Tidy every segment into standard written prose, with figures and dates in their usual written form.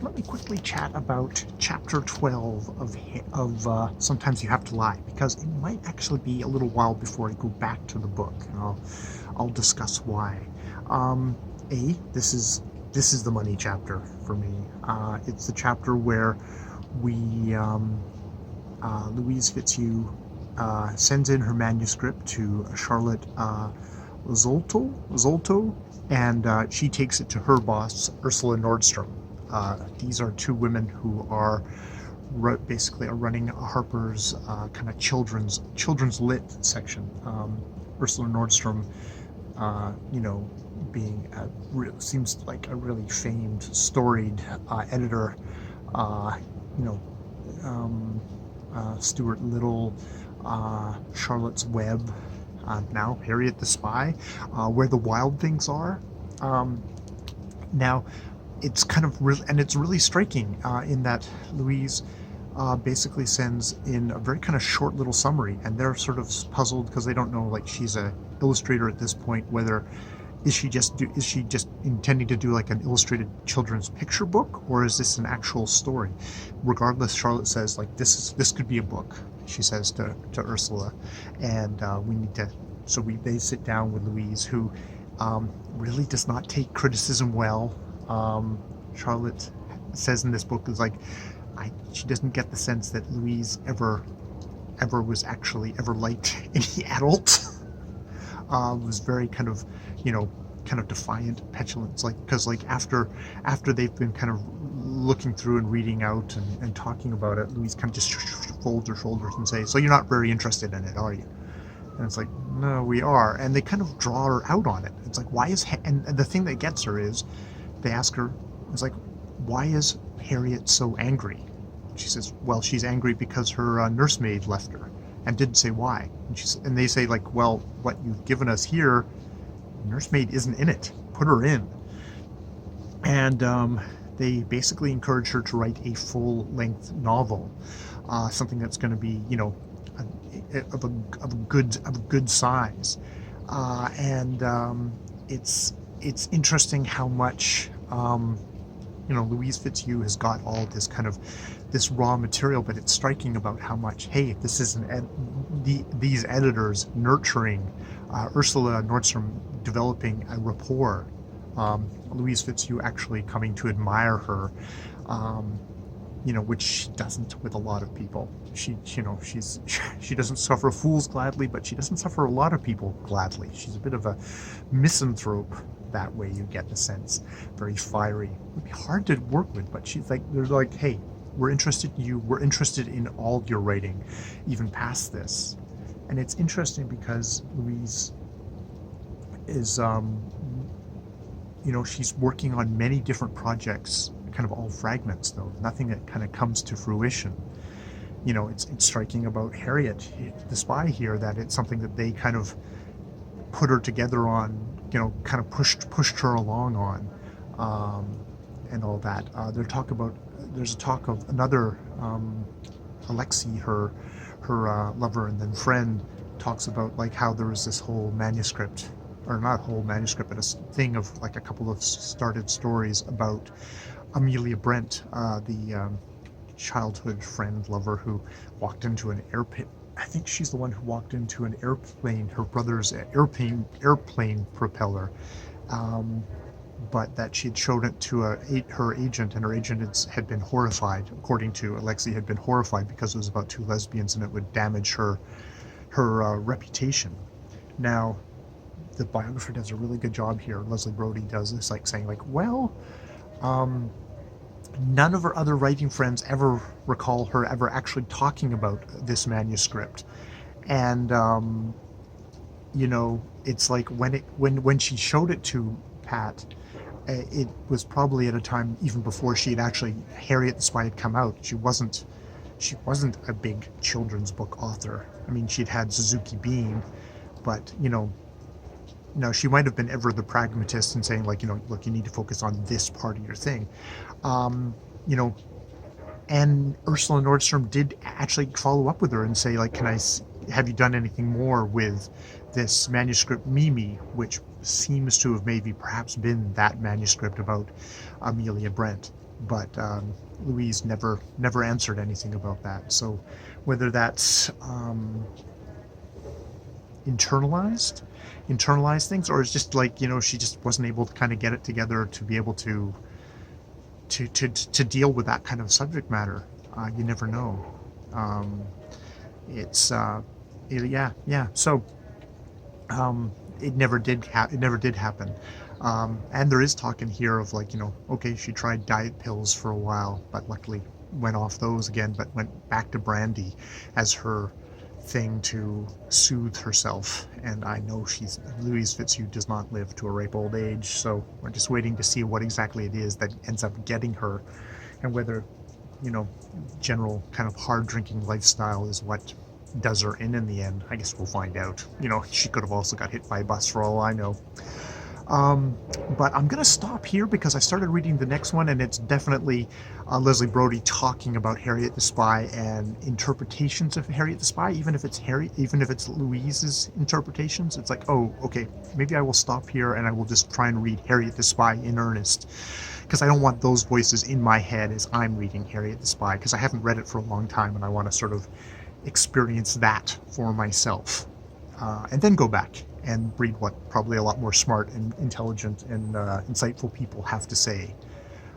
let me quickly chat about chapter 12 of Sometimes You Have to Lie, because it might actually be a little while before I go back to the book, and I'll discuss why. This is the money chapter for me. It's the chapter where Louise Fitzhugh sends in her manuscript to Charlotte Zolto, and she takes it to her boss, Ursula Nordstrom. These are two women who are basically running Harper's kind of children's lit section. Ursula Nordstrom, being seems like a really famed, storied editor. Stuart Little, Charlotte's Web, now Harriet the Spy, Where the Wild Things Are. Now, it's kind of it's really striking in that Louise basically sends in a very kind of short little summary, and they're sort of puzzled because they don't know, like, she's a illustrator at this point, whether is she just intending to do like an illustrated children's picture book, or is this an actual story? Regardless, Charlotte says, like, this could be a book, she says to Ursula, and we need to. So they sit down with Louise, who really does not take criticism well. Charlotte says in this book is like, she doesn't get the sense that Louise ever was actually ever liked any adult. Was very kind of defiant, petulant. It's like, because like after they've been kind of looking through and reading out and talking about it, Louise kind of just folds her shoulders and say, "So you're not very interested in it, are you?" And it's like, "No, we are." And they kind of draw her out on it. It's like, why is and the thing that gets her is, they ask her, it's like, why is Harriet so angry? She says, well, she's angry because her nursemaid left her, and didn't say why. And they say, like, well, what you've given us here, nursemaid isn't in it. Put her in. And they basically encourage her to write a full-length novel, something that's going to be, of a good size. It's interesting how much Louise Fitzhugh has got all this kind of this raw material, but it's striking about how much, hey, this is these editors nurturing Ursula Nordstrom, developing a rapport, Louise Fitzhugh actually coming to admire her, which she doesn't with a lot of people. She doesn't suffer fools gladly, but she doesn't suffer a lot of people gladly. She's a bit of a misanthrope that way, you get the sense. Very fiery. It would be hard to work with, but she's like, they're like, hey, we're interested in you. We're interested in all your writing, even past this. And it's interesting because Louise is, she's working on many different projects, kind of all fragments, though. Nothing that kind of comes to fruition. It's striking about Harriet the Spy here, that it's something that they kind of put her together on, kind of pushed her along on, and all that. There's a talk of another, Alexei, her lover and then friend, talks about like how there was this whole manuscript, or not a whole manuscript, but a thing of like a couple of started stories about Amelia Brent, the childhood friend, lover, who walked into an airplane. I think she's the one who walked into an airplane, her brother's airplane propeller, but that she had showed it to her agent, and her agent had been horrified. According to Alexei, had been horrified because it was about two lesbians and it would damage her reputation. Now, the biographer does a really good job here. Leslie Brody does this, like saying, like, well, none of her other writing friends ever recall her ever actually talking about this manuscript. And it's like when she showed it to Pat, it was probably at a time even before she had actually, Harriet the Spy had come out. She wasn't a big children's book author. I mean, she'd had Suzuki Bean, but she might have been ever the pragmatist and saying, like, look, you need to focus on this part of your thing. And Ursula Nordstrom did actually follow up with her and say, like, have you done anything more with this manuscript Mimi, which seems to have maybe perhaps been that manuscript about Amelia Brent. but Louise never answered anything about that. So whether that's internalized things, or it's just like, she just wasn't able to kind of get it together to be able to deal with that kind of subject matter. You never know. Um, it's yeah. So it never did happen. And there is talk in here of like, okay, she tried diet pills for a while, but luckily went off those again, but went back to brandy as her thing to soothe herself. And I know Louise Fitzhugh does not live to a ripe old age, so we're just waiting to see what exactly it is that ends up getting her, and whether, general kind of hard drinking lifestyle is what does her in the end. I guess we'll find out. She could have also got hit by a bus for all I know. But I'm going to stop here because I started reading the next one, and it's definitely Leslie Brody talking about Harriet the Spy and interpretations of Harriet the Spy, even if it's Louise's interpretations. It's like, oh, okay, maybe I will stop here and I will just try and read Harriet the Spy in earnest, because I don't want those voices in my head as I'm reading Harriet the Spy, because I haven't read it for a long time and I want to sort of experience that for myself, and then go back and read what probably a lot more smart and intelligent and insightful people have to say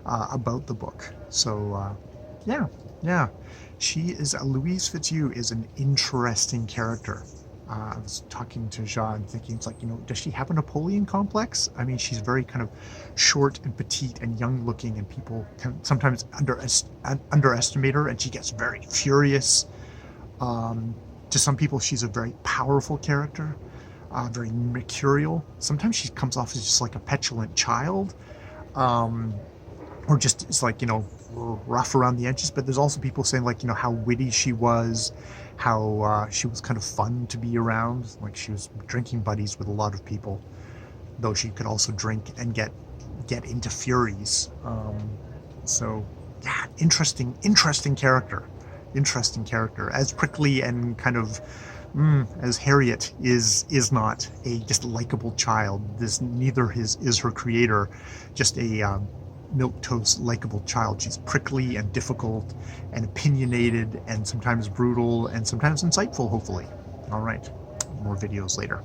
about the book. So yeah, Louise Fitzhugh is an interesting character. I was talking to Jean, thinking, it's like, does she have a Napoleon complex? I mean, she's very kind of short and petite and young looking, and people can sometimes underestimate her, and she gets very furious. To some people, she's a very powerful character, very mercurial. Sometimes she comes off as just like a petulant child, or just it's like, rough around the edges. But there's also people saying, like, how witty she was, how she was kind of fun to be around. Like, she was drinking buddies with a lot of people, though she could also drink and get into furies. So yeah, interesting character. As prickly and kind of as Harriet is not a just likable child. Neither is her creator just a milquetoast likable child. She's prickly and difficult and opinionated and sometimes brutal and sometimes insightful, hopefully. All right, more videos later.